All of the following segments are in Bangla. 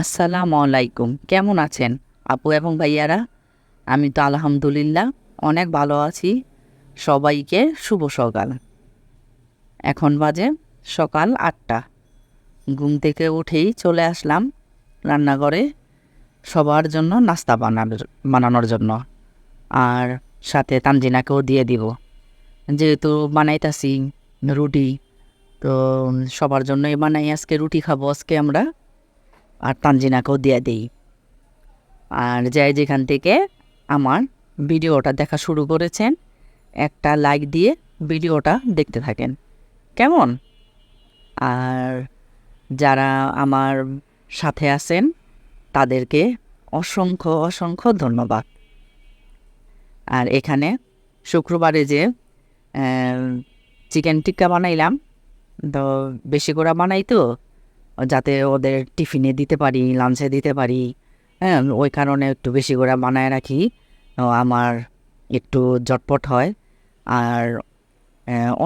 আসসালামু আলাইকুম। কেমন আছেন আপু এবং ভাইয়ারা? আমি তো আলহামদুলিল্লাহ অনেক ভালো আছি। সবাইকে শুভ সকাল। এখন বাজে সকাল ৮টা। ঘুম থেকে উঠেই চলে আসলাম রান্নাঘরে সবার জন্য নাস্তা বানানোর জন্য। আর সাথে তানজিনাকেও দিয়ে দিব, যেহেতু বানাইতাছি রুটি। তো সবার জন্যই বানাই, আজকে রুটি খাবো আজকে আমরা। আর তানজিনাকেও দিয়ে দিই। আর যাই যেখান থেকে আমার ভিডিওটা দেখা শুরু করেছেন, একটা লাইক দিয়ে ভিডিওটা দেখতে থাকেন কেমন। আর যারা আমার সাথে আছেন তাদেরকে অসংখ্য অসংখ্য ধন্যবাদ। আর এখানে শুক্রবারে যে চিকেন টিক্কা বানাইলাম, তো বেশি করে বানাই তো, যাতে ওদের টিফিনে দিতে পারি, লাঞ্চে দিতে পারি। হ্যাঁ, ওই কারণে একটু বেশি করে বানায় রাখি। আমার একটু জটপট হয়। আর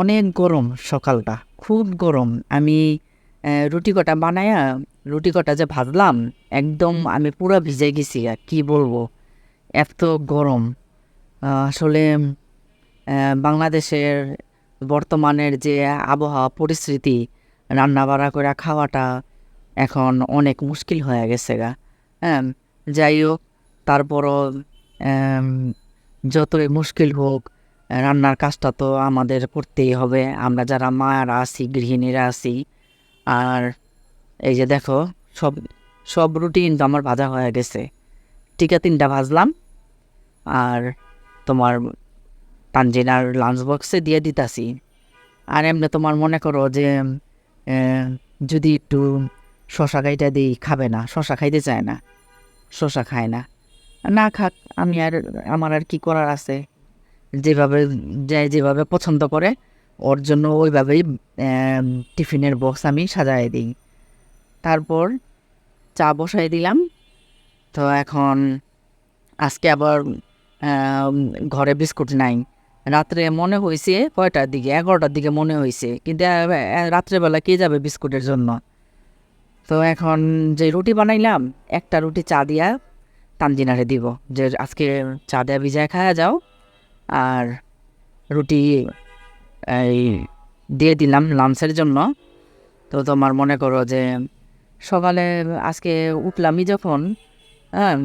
অনেক গরম, সকালটা খুব গরম। আমি রুটি কটা বানায়া, রুটি কটা যে ভাজলাম, একদম আমি পুরো ভিজে গেছি। আর কি বলবো, এত গরম। আসলে বাংলাদেশের বর্তমানের যে আবহাওয়া পরিস্থিতি, রান্না বাড়া করে খাওয়াটা এখন অনেক মুশকিল হয়ে গেছে গা। হ্যাঁ, যাই হোক, তারপরও এম, যতই মুশকিল হোক, রান্নার কাজটা তো আমাদের করতেই হবে, আমরা যারা মায়েরা আছি, গৃহিণীরা আছি। আর এই যে দেখো, সব সব রুটিন তো আমার ভাজা হয়ে গেছে। টিকা 3টা ভাজলাম। আর তোমার তানজিনার লাঞ্চ বক্সে দিয়ে দিতাছি। আর এমনি তোমার মনে করো যে যদি একটু শশা খাইতে দিই, খাবে না, শশা খাইতে চায় না, শশা খায় না। না খাক, আমি আর আমার আর কি করার আছে। যেভাবে যেভাবে পছন্দ করে ওর জন্য ওইভাবেই টিফিনের বক্স আমি সাজাই দিই। তারপর চা বসাই দিলাম। তো এখন আজকে আবার আম, ঘরে বিস্কুট নাই। রাত্রে মনে হয়েছে কয়টার দিকে, 11টার দিকে মনে হয়েছে, কিন্তু রাত্রেবেলা কে যাবে বিস্কুটের জন্য। তো এখন যে রুটি বানাইলাম, একটা রুটি চা দিয়া তানজিনারে দিব, যে আজকে চা দেয়া ভিজায় খাওয়া যাও। আর রুটি এই দিয়ে দিলাম লাঞ্চের জন্য। তো তোমার মনে করো যে সকালে আজকে উঠলামই যখন, হ্যাঁ,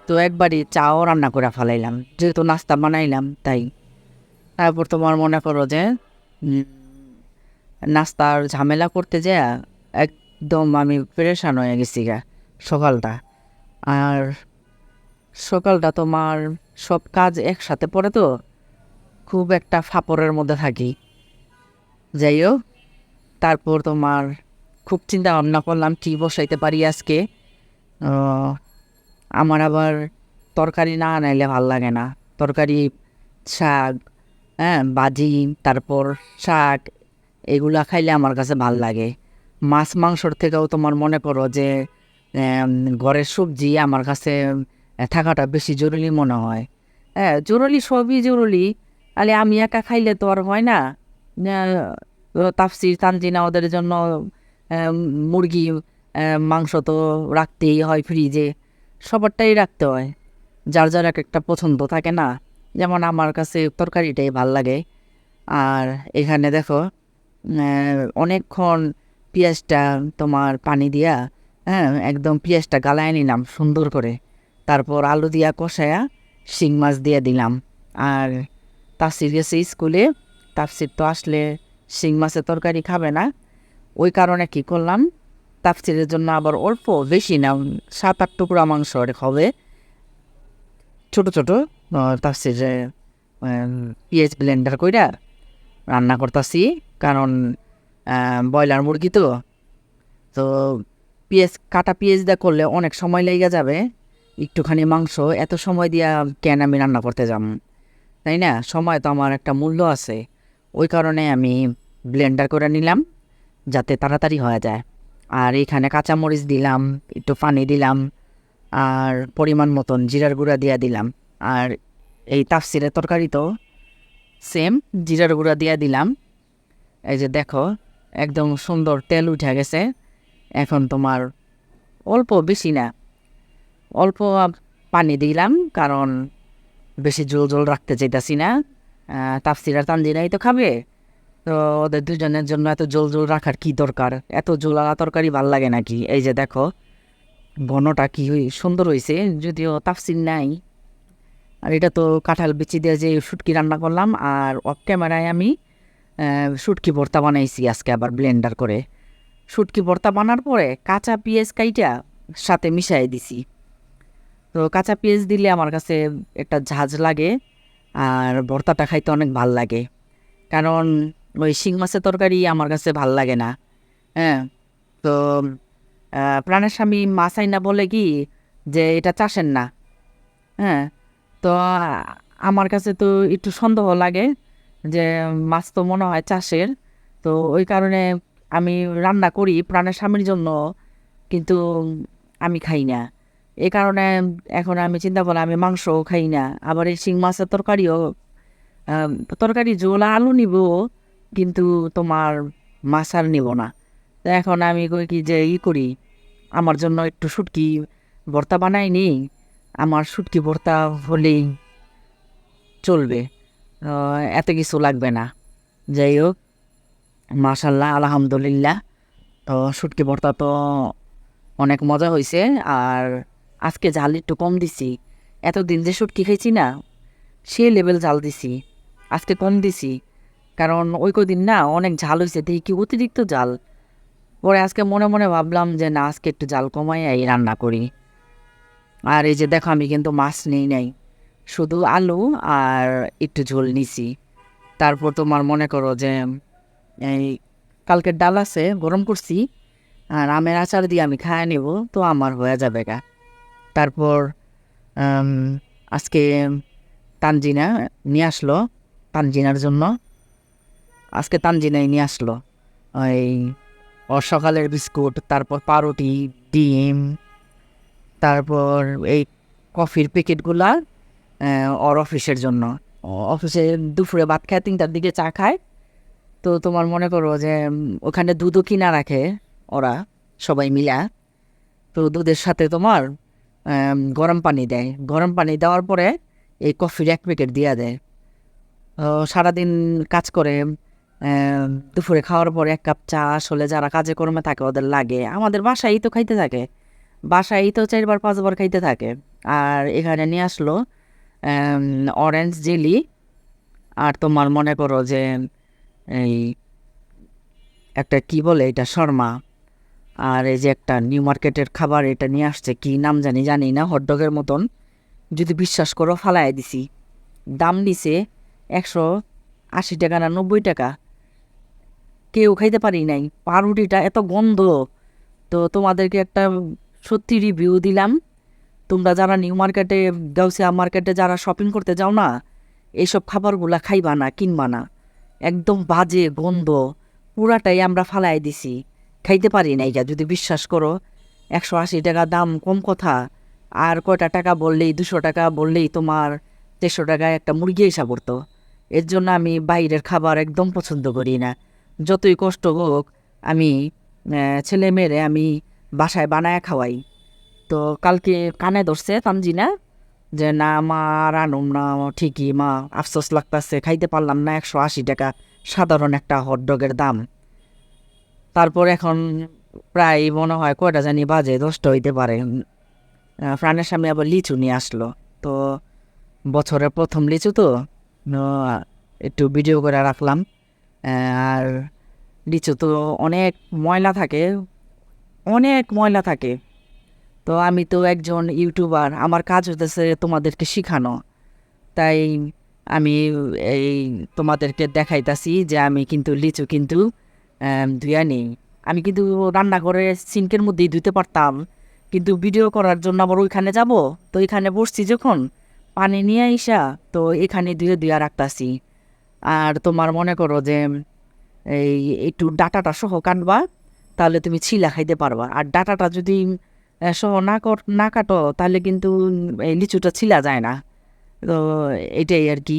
তো একবারই চাও রান্না করে ফেলাইলাম, যেহেতু নাস্তা বানাইলাম তাই। তারপর তোমার মনে করো যে উম, নাস্তার ঝামেলা করতে যায় একদম আমি পেরেশান হয়ে গেছি গা সকালটা। আর সকালটা তোমার সব কাজ একসাথে পড়ে তো, খুব একটা ফাপড়ের মধ্যে থাকি। যাই হোক, তারপর তোমার খুব চিন্তা ভাবনা করলাম কী বসাইতে পারি আজকে। আহ, আমার আবার তরকারি না আনাইলে ভাল লাগে না। তরকারি, শাক, হ্যাঁ, ভাজি, তারপর শাক, এগুলা খাইলে আমার কাছে ভাল লাগে। মাছ মাংসর থেকেও তোমার মনে করো যে ঘরের সবজি আমার কাছে থাকাটা বেশি জরুরি মনে হয়। হ্যাঁ, জরুরি, সবই জরুরি। তাহলে আমি একা খাইলে তো আর হয় না। তাফসির, তানজিনা, ওদের জন্য আহ, মুরগি, মাংস তো রাখতেই হয় ফ্রিজে, সবারটাই রাখতে হয়। যার যার এক একটা পছন্দ থাকে না। যেমন আমার কাছে তরকারিটাই ভাল লাগে। আর এখানে দেখো অনেকক্ষণ পেঁয়াজটা তোমার পানি দিয়া, হ্যাঁ, একদম পেঁয়াজটা গালায় নিলাম সুন্দর করে। তারপর আলু দিয়া কষায়া শিং মাছ দিয়ে দিলাম। আর তাফসির গেছে স্কুলে, তাফসির তো আসলে শিং মাছের তরকারি খাবে না। ওই কারণে কি করলাম, তাফসিরের জন্য আবার অল্প, বেশি না, 7-8 টুকরা মাংস হবে, ছোটো ছোটো। তাফসিরে পেঁয়াজ ব্লেন্ডার কইরা রান্না করতেছি, কারণ ব্রয়লার মুরগি তো। তো পেঁয়াজ, কাটা পেঁয়াজ দিয়ে করলে অনেক সময় লেগে যাবে। একটুখানি মাংস এত সময় দিয়া কেন আমি রান্না করতে যাব, তাই না? সময় তো আমার একটা মূল্য আছে। ওই কারণে আমি ব্লেন্ডার করে নিলাম, যাতে তাড়াতাড়ি হয়ে যায়। আর এখানে কাঁচামরিচ দিলাম, একটু পানি দিলাম, আর পরিমাণ মতন জিরার গুঁড়া দিয়া দিলাম। আর এই তাফসিরের তরকারি তো সেম, জিরার গুঁড়া দিয়া দিলাম। এই যে দেখো, একদম সুন্দর তেল উঠে গেছে। এখন তোমার অল্প, বেশি না, অল্প পানি দিলাম, কারণ বেশি ঝোল ঝোল রাখতে চাইতাছি না। তাফসির আর তানজিনাই তো খাবে, তো ওদের দুজনের জন্য এত ঝোল ঝোল রাখার কি দরকার? এত ঝোলালা তরকারি ভাল লাগে নাকি? এই যে দেখো ঘনটা কি সুন্দর হয়েছে, যদিও তাফসির নাই। আর এটা তো কাঁঠাল বিচি দিয়ে যে শুটকি রান্না করলাম, আর অফ ক্যামেরায় আমি শুটকি ভর্তা বানাইছি আজকে আবার ব্লেন্ডার করে। শুটকি ভর্তা বানার পরে কাঁচা পেঁয়াজ কাইটা সাথে মিশাই দিছি। তো কাঁচা পেঁয়াজ দিলে আমার কাছে একটা ঝাঁঝ লাগে, আর ভর্তাটা খাইতে অনেক ভাল লাগে। কারণ ওই শিং মাছের তরকারি আমার কাছে ভাল লাগে না। হ্যাঁ, তো প্রাণের স্বামী মাছ আইনা বলে কি যে এটা চাষের না। হ্যাঁ, তো আমার কাছে তো একটু সন্দেহ লাগে যে মাছ তো মনে হয় চাষের। তো ওই কারণে আমি রান্না করি প্রাণের স্বামীর জন্য, কিন্তু আমি খাই না। এই কারণে এখন আমি চিন্তা করলাম আমি মাংসও খাই না, আবার এই শিং মাছের তরকারিও, তরকারি ঝোল আলু নিব, কিন্তু তোমার মাছ আর নিব না। তো এখন আমি কই কি যে করি, আমার জন্য একটু শুটকি ভর্তা বানাই নি, আমার শুটকি ভর্তা হলেই চলবে, এত কিছু লাগবে না। যাই হোক, মাশাল্লাহ আলহামদুলিল্লাহ, তো শুটকি ভর্তা তো অনেক মজা হয়েছে। আর আজকে জাল একটু কম দিছি, এতদিন যে শুটকি খাইছি না সে লেভেল জাল দিছি, আজকে কম দিছি। কারণ ওই কদিন না অনেক ঝাল হয়েছে, দেখি কি অতিরিক্ত জাল। পরে আজকে মনে মনে ভাবলাম যে না, আজকে একটু জাল কমাই এই রান্না করি। আর এই যে দেখো আমি কিন্তু মাছ নেই নাই, শুধু আলু আর একটু ঝোল নিছি। তারপর তোমার মনে করো যে এই কালকের ডাল আছে গরম করছি, আর আমের আচার দিয়ে আমি খায় নেব, তো আমার হয়ে যাবে গা। তারপর আম, আজকে তানজিনা নিয়ে আসলো, তানজিনার জন্য আজকে তানজিনাই নিয়ে আসলো ওই ওর সকালের বিস্কুট, তারপর পাউরুটি, ডিম, তারপর এই কফির প্যাকেটগুলা ওর অফিসের জন্য। অফিসে দুপুরে ভাত খায়, 3টার দিকে চা খায়। তো তোমার মনে করো যে ওখানে দুধও কিনা রাখে ওরা সবাই মিলা। তো দুধের সাথে তোমার গরম পানি দেয়, গরম পানি দেওয়ার পরে এই কফির 1 প্যাকেট দিয়া দেয়। সারাদিন কাজ করে, দুপুরে খাওয়ার পরে 1 কাপ চা আসলে যারা কাজে কর্মে থাকে ওদের লাগে, আমাদের বাসায় তো খাইতে থাকে, বাসায় তো 4বার 5বার খাইতে থাকে। আর এখানে নিয়ে আসলো অরেঞ্জ জেলি, আর তোমার মনে করো যে এই একটা কি বলে এটা শর্মা, আর এই যে একটা নিউ মার্কেটের খাবার এটা নিয়ে আসছে, কি নাম জানি না, হটডগের মতন। যদি বিশ্বাস করো ফালাই দিছি, দাম দিছে 180 টাকা না 90 টাকা, কেউ খাইতে পারি নাই। পাউরুটিটা এত গন্ধ। তো তোমাদেরকে একটা সত্যি রিভিউ দিলাম, তোমরা যারা নিউ মার্কেটে, গাউসিয়া মার্কেটে যারা শপিং করতে যাও না, এইসব খাবারগুলা খাইবা না, কিনবা না, একদম বাজে গন্ধ। পুরাটাই আমরা ফালাই দিছি, খাইতে পারি না এটা, যদি বিশ্বাস করো। 180 টাকা দাম কম কথা, আর কয়টা টাকা বললেই 200 টাকা বললেই তোমার 300 টাকায় একটা মুরগি এসা পড়তো। এর জন্য আমি বাইরের খাবার একদম পছন্দ করি না। যতই কষ্ট হোক, আমি ছেলে মেয়েরে আমি বাসায় বানায় খাওয়াই। তো কালকে কানে ধরছে তানজিনা যে না মা আর আনুম না, ঠিকই মা, আফসোস লাগতাছে খাইতে পারলাম না, 180 টাকা সাধারণ একটা হটডগের দাম। তারপর এখন প্রায় মনে হয় কয়টা জানি বাজে, 10টা হইতে পারে। প্রাণের সামনে আবার লিচু নিয়ে আসলো। তো বছরের প্রথম লিচু তো, একটু ভিডিও করে রাখলাম। আর লিচু তো অনেক ময়লা থাকে, অনেক ময়লা থাকে। তো আমি তো একজন ইউটিউবার, আমার কাজ হতেছে তোমাদেরকে শিখানো, তাই আমি এই তোমাদেরকে দেখাইতাছি যে আমি কিন্তু লিচু কিন্তু ধুয়া নেই। আমি কিন্তু রান্না করে সিঙ্কের মধ্যেই ধুতে পারতাম, কিন্তু ভিডিও করার জন্য আবার ওইখানে যাব, তো এখানে বসছি যখন পানি নিয়ে আইসা, তো এখানে ধুয়ে ধুয়া রাখতাছি। আর তোমার মনে করো যে এই একটু ডাটাটা সহ কাটবা, তাহলে তুমি ছিলা খাইতে পারবা। আর ডাটাটা যদি সহ না কাটো তাহলে কিন্তু এই লিচুটা ছিলা যায় না। তো এটাই আর কি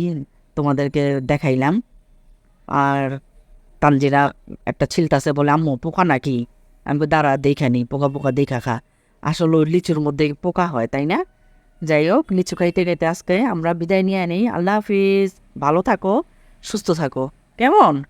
তোমাদেরকে দেখাইলাম। আর তানজিরা একটা ছিলতাছে বলে আম্মু পোকা নাকি, আমি বলি, দাঁড়া দেখে নি, পোকা পোকা দেখা খা। আসলে ওই লিচুর মধ্যে পোকা হয়, তাই না? যাই হোক, লিচু খাইতে খাইতে আজকে আমরা বিদায় নিয়ে নিই। আল্লাহ হাফিজ। ভালো থাকো, সুস্থ থাকো। কেমন?